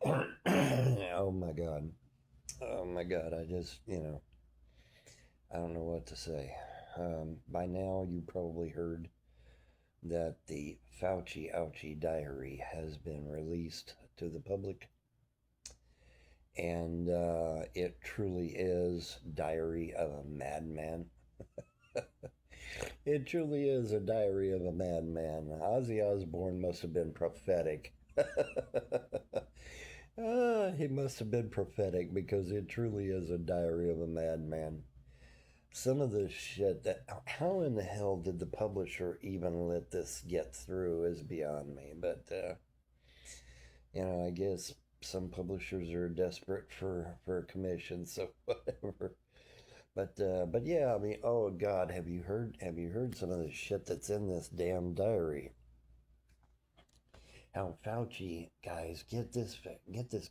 Oh my God. Oh my God. I just, I don't know what to say. By now, you probably heard that the Fauci Ouchie diary has been released to the public. And it truly is Diary of a Madman. It truly is a diary of a madman. Ozzy Osbourne must have been prophetic. He must have been prophetic because it truly is a diary of a madman. Some of the shit that. How in the hell did the publisher even let this get through is beyond me. But, I guess some publishers are desperate for a commission, so whatever. But yeah, I mean, oh God, have you heard some of the shit that's in this damn diary? How Fauci, guys, get this,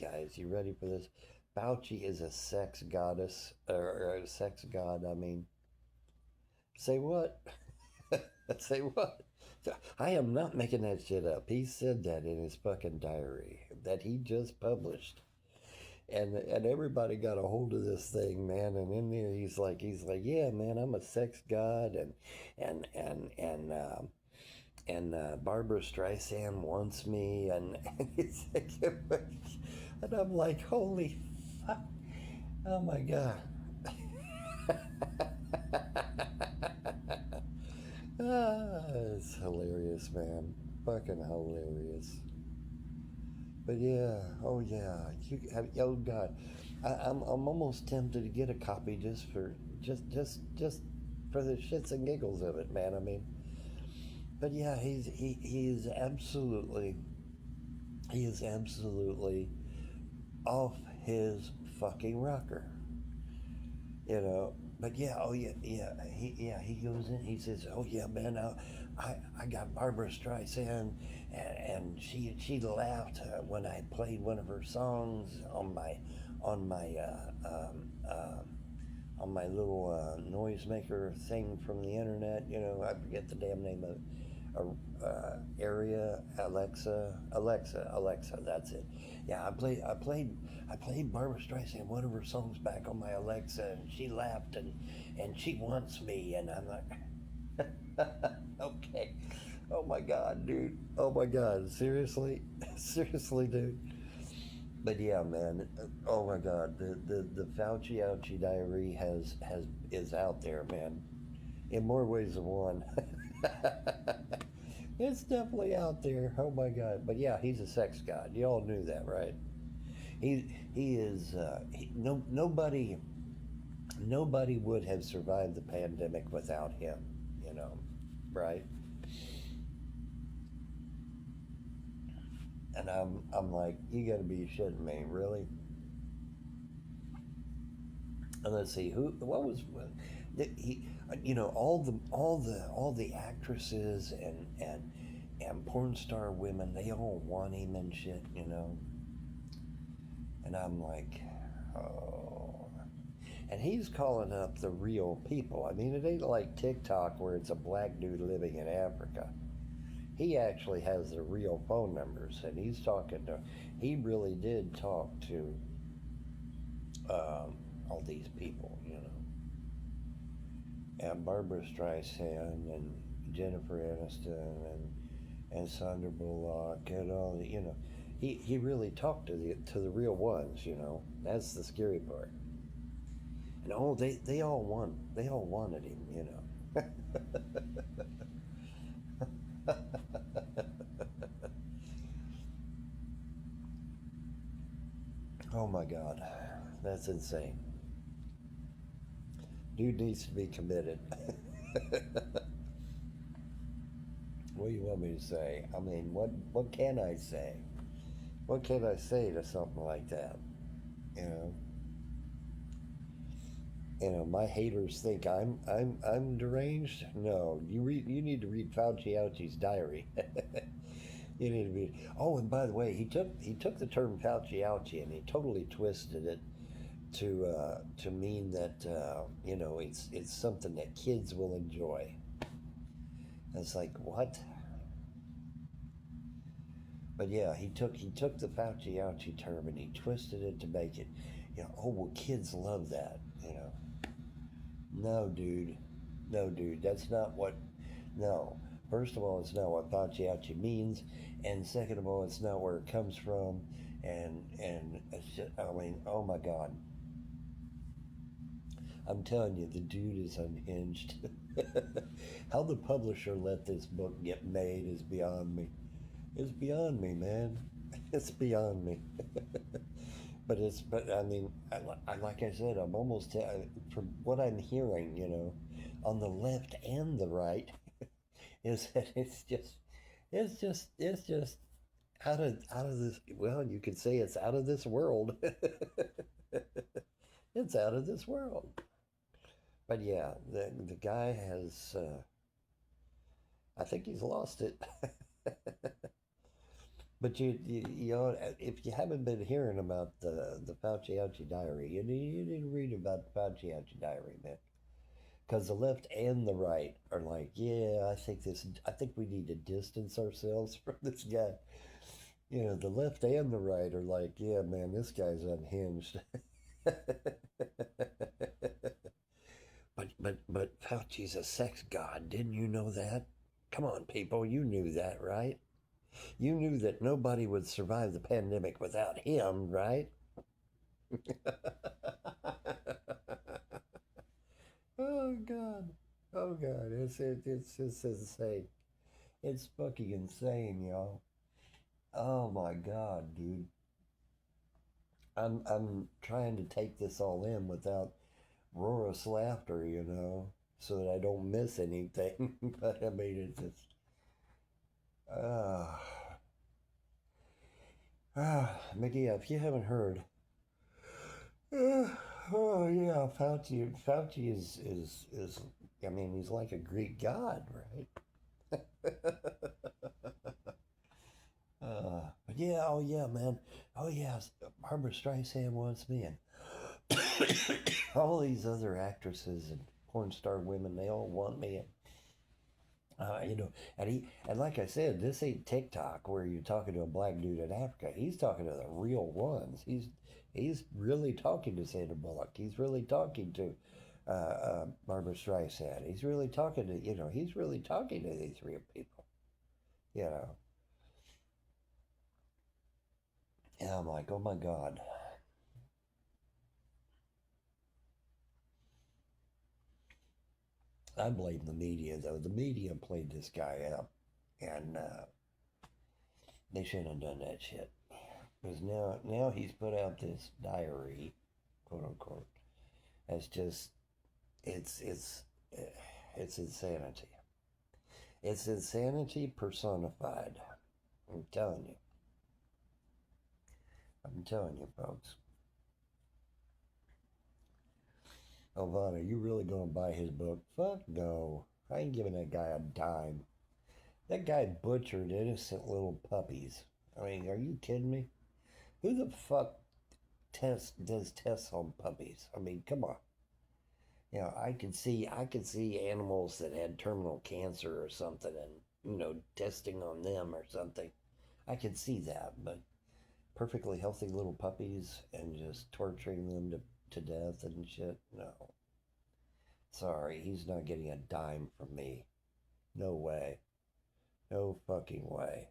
guys. You ready for this? Fauci is a sex goddess or a sex god. I mean, say what? Say what? I am not making that shit up. He said that in his fucking diary that he just published. And everybody got a hold of this thing, man. And in there, he's like, yeah, man, I'm a sex god, and and and um, Barbara Streisand wants me, and it's like, and I'm like, holy fuck, oh my god. It's hilarious, man, fucking hilarious. But yeah, oh yeah, oh god, I'm almost tempted to get a copy just for the shits and giggles of it, man. I mean, but yeah, he is absolutely off his fucking rocker, you know. But yeah, oh he goes in. He says, "Oh yeah, man, I got Barbara Streisand, and she laughed when I played one of her songs on my on my little noisemaker thing from the internet. I forget the damn name of area. Alexa. That's it. Yeah, I played Barbara Streisand one of her songs back on my Alexa, and she laughed and she wants me, and I'm like, okay. Oh my god, dude. Oh my god. Seriously, seriously, dude. But yeah, man. Oh my god. The Fauci Ouchie diary has is out there, man. In more ways than one. It's definitely out there. Oh my god. But yeah, he's a sex god. You all knew that, right? He is. Nobody would have survived the pandemic without him. You know, right? And I'm like, you got to be shitting me, really? And let's see who. What was he? All the actresses and porn star women. They all want him and shit. And I'm like, oh. And he's calling up the real people. I mean, it ain't like TikTok where it's a black dude living in Africa. He actually has the real phone numbers, and he's talking to. He really did talk to all these people. And Barbara Streisand and Jennifer Aniston and Sandra Bullock and all the. He really talked to the real ones. That's the scary part. And oh, they all wanted him. Oh my God, that's insane. Dude needs to be committed. What do you want me to say? I mean, what can I say? What can I say to something like that? You know, my haters think I'm deranged. No, you need to read Fauci Ouchie's diary. You need to read. Oh, and by the way, he took the term Fauci Ouchie and he totally twisted it to mean that it's something that kids will enjoy. And it's like what? But yeah, he took the Fauci ouchie term and he twisted it to make it, oh well, kids love that. No, dude, no, dude, that's not what. No, first of all, it's not what Fauci ouchie means, and second of all, it's not where it comes from, and it's just, I mean, oh my God, I'm telling you, the dude is unhinged. How the publisher let this book get made is beyond me. It's beyond me, man. It's beyond me. But I mean, like I said, I'm almost from what I'm hearing, on the left and the right, is that it's just out of this. Well, you could say it's out of this world. It's out of this world. But yeah, the guy has. I think he's lost it. But if you haven't been hearing about the Fauci Ouchie diary, you need to read about the Fauci Ouchie diary, man. Because the left and the right are like, yeah, I think we need to distance ourselves from this guy. The left and the right are like, yeah, man, this guy's unhinged. But Fauci's a sex god. Didn't you know that? Come on, people, you knew that, right? You knew that nobody would survive the pandemic without him, right? Oh God. Oh God. It's insane. It's fucking insane, y'all. Oh my God, dude. I'm trying to take this all in without roarous laughter, so that I don't miss anything. But I mean, it's just. Uh, Mickey, if you haven't heard, uh, oh yeah, Fauci is. I mean, he's like a Greek god, right? But yeah, oh yeah, man, oh yeah, Barbara Streisand wants me, and all these other actresses and porn star women, they all want me, and like I said, this ain't TikTok where you're talking to a black dude in Africa. He's talking to the real ones. He's really talking to Sandra Bullock. He's really talking to Barbara Streisand. He's really talking to these real people. You know, and I'm like, oh my God. I blame the media though. The media played this guy out, and they shouldn't have done that shit. Because now he's put out this diary, quote unquote. That's just it's insanity. It's insanity personified. I'm telling you. I'm telling you, folks. Ovana, you really gonna buy his book? Fuck no. I ain't giving that guy a dime. That guy butchered innocent little puppies. I mean, are you kidding me? Who the fuck does tests on puppies? I mean, come on. I could see animals that had terminal cancer or something, and testing on them or something. I could see that, but perfectly healthy little puppies and just torturing them to death and shit. No, sorry, he's not getting a dime from me. No way. No fucking way.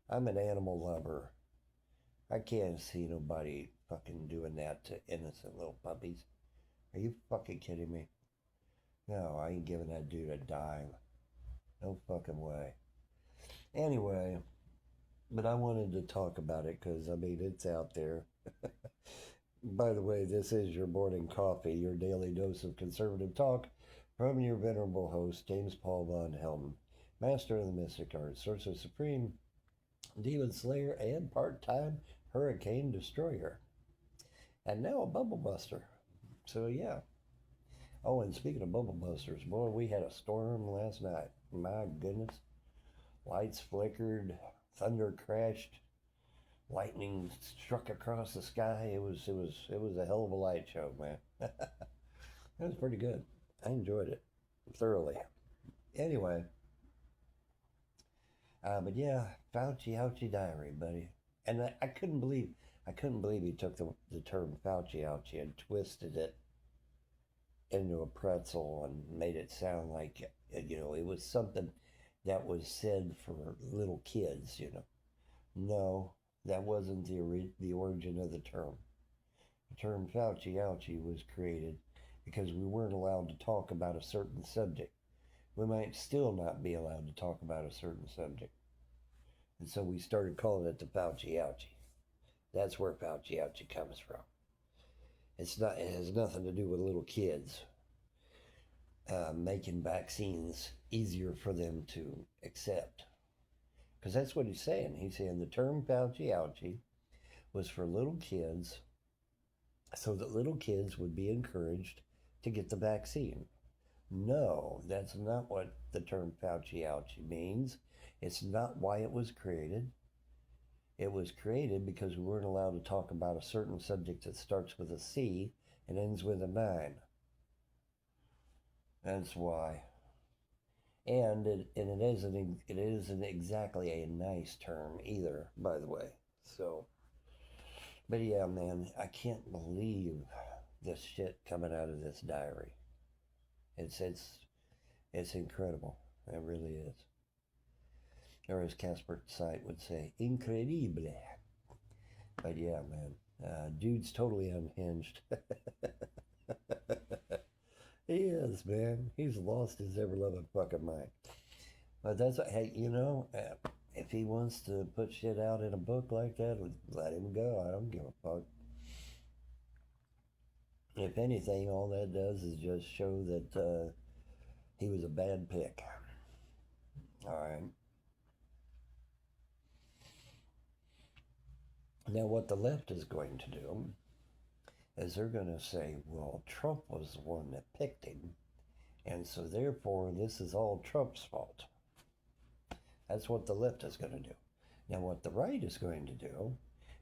I'm an animal lover. I can't see nobody fucking doing that to innocent little puppies. Are you fucking kidding me? No, I ain't giving that dude a dime. No fucking way. Anyway, but I wanted to talk about it because, I mean, it's out there. By the way, this is your morning coffee, your daily dose of conservative talk from your venerable host, James Paul Von Helm, master of the mystic arts, sorcerer supreme, demon slayer, and part-time hurricane destroyer. And now a bubble buster. So, yeah. Oh, and speaking of bubble busters, boy, we had a storm last night. My goodness. Lights flickered, thunder crashed, lightning struck across the sky. It was a hell of a light show, man. It was pretty good. I enjoyed it thoroughly. Anyway, But yeah, Fauci diary, buddy. And I couldn't believe he took the term Fauci and twisted it into a pretzel and made it sound like, it was something that was said for little kids, No, that wasn't the origin of the term. The term Fauci was created because we weren't allowed to talk about a certain subject. We might still not be allowed to talk about a certain subject. And so we started calling it the Fauci. That's where Fauci comes from. It has nothing to do with little kids making vaccines easier for them to accept. Because that's what he's saying. He's saying the term Fauci was for little kids so that little kids would be encouraged to get the vaccine. No, that's not what the term Fauci means. It's not why it was created. It was created because we weren't allowed to talk about a certain subject that starts with a C and ends with a 9. That's why. And it isn't exactly a nice term either, by the way. So, but yeah, man, I can't believe this shit coming out of this diary. It's it's it's incredible. It really is. Or as Casper Sight would say, incredible. But yeah, man, dude's totally unhinged. He is, man. He's lost his ever-loving fucking mind. But that's, hey, if he wants to put shit out in a book like that, let him go. I don't give a fuck. If anything, all that does is just show that he was a bad pick. All right. Now, what the left is going to do is they're going to say, well, Trump was the one that picked him, and so therefore this is all Trump's fault. That's what the left is going to do. Now, what the right is going to do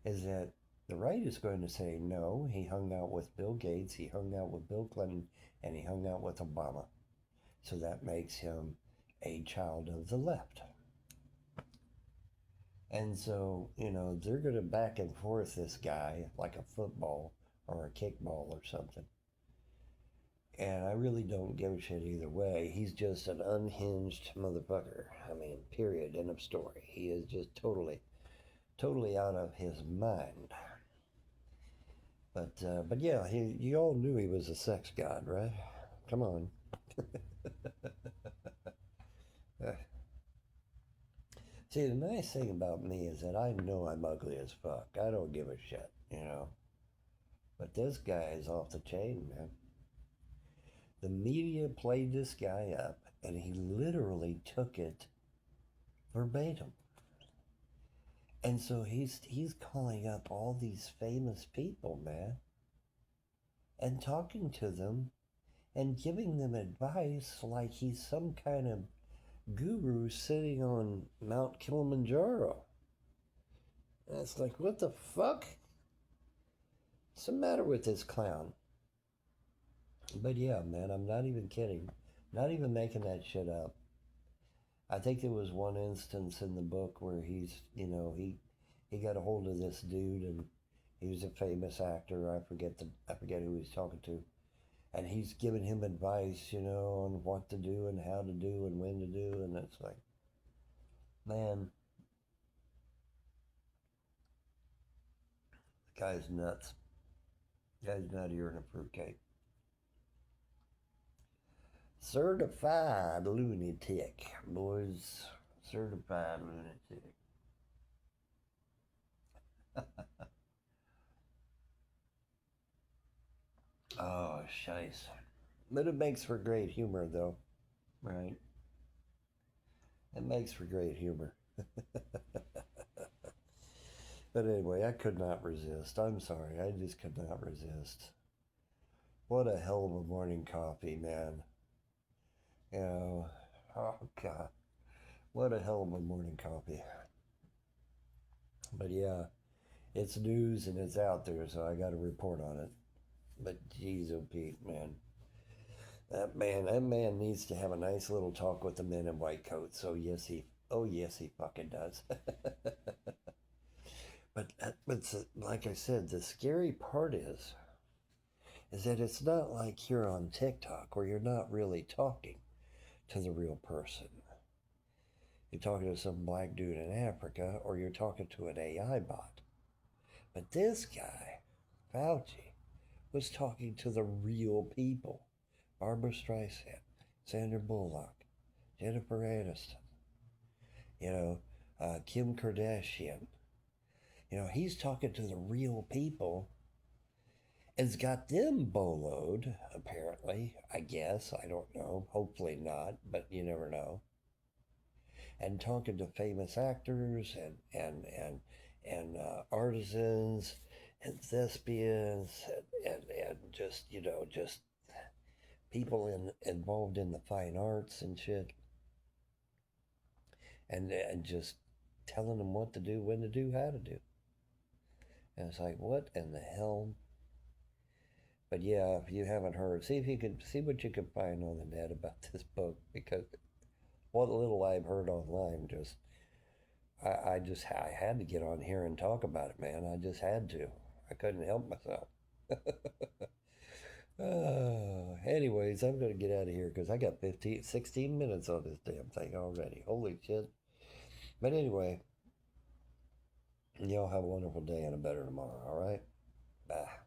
is that the right is going to say, no, he hung out with Bill Gates, he hung out with Bill Clinton, and he hung out with Obama. So that makes him a child of the left. And so, they're going to back and forth this guy like a football or a kickball or something. And I really don't give a shit either way. He's just an unhinged motherfucker. I mean, period. End of story. He is just totally out of his mind. But yeah, you all knew he was a sex god, right? Come on. See, the nice thing about me is that I know I'm ugly as fuck. I don't give a shit. But this guy is off the chain, man. The media played this guy up, and he literally took it verbatim. And so he's calling up all these famous people, man, and talking to them and giving them advice like he's some kind of guru sitting on Mount Kilimanjaro. And it's like, what the fuck? What's the matter with this clown? But yeah, man, I'm not even kidding. Not even making that shit up. I think there was one instance in the book where he got a hold of this dude, and he was a famous actor. I forget who he's talking to, and he's giving him advice, on what to do and how to do and when to do, and it's like, man, the guy's nuts. The guy's nuttier than a fruitcake. Certified lunatic, boys. Certified lunatic. Oh, shice. But it makes for great humor, though, right? It makes for great humor. But anyway, I could not resist. I'm sorry, I just could not resist. What a hell of a morning coffee, man. You know, oh God, what a hell of a morning coffee. But yeah, it's news and it's out there, so I got to report on it. But geez, oh Pete, man, that man needs to have a nice little talk with the men in white coats. So yes, he Oh yes, he fucking does. But like I said, the scary part is that it's not like you're on TikTok where you're not really talking to the real person. You're talking to some black dude in Africa, or you're talking to an AI bot. But this guy, Fauci, was talking to the real people. Barbara Streisand, Sandra Bullock, Jennifer Aniston, you know, Kim Kardashian. You know, he's talking to the real people and's got them boloed, apparently, I guess. I don't know. Hopefully not, but you never know. And talking to famous actors and artisans and thespians and just, just people involved in the fine arts and shit, and just telling them what to do, when to do, how to do. And it's like, what in the hell? But yeah, if you haven't heard, see if you can see what you can find on the net about this book, because what little I've heard online, just I had to get on here and talk about it, man. I just had to. I couldn't help myself. Anyways, I'm gonna get out of here because I got 16 minutes on this damn thing already. Holy shit! But anyway, y'all have a wonderful day and a better tomorrow. All right, bye.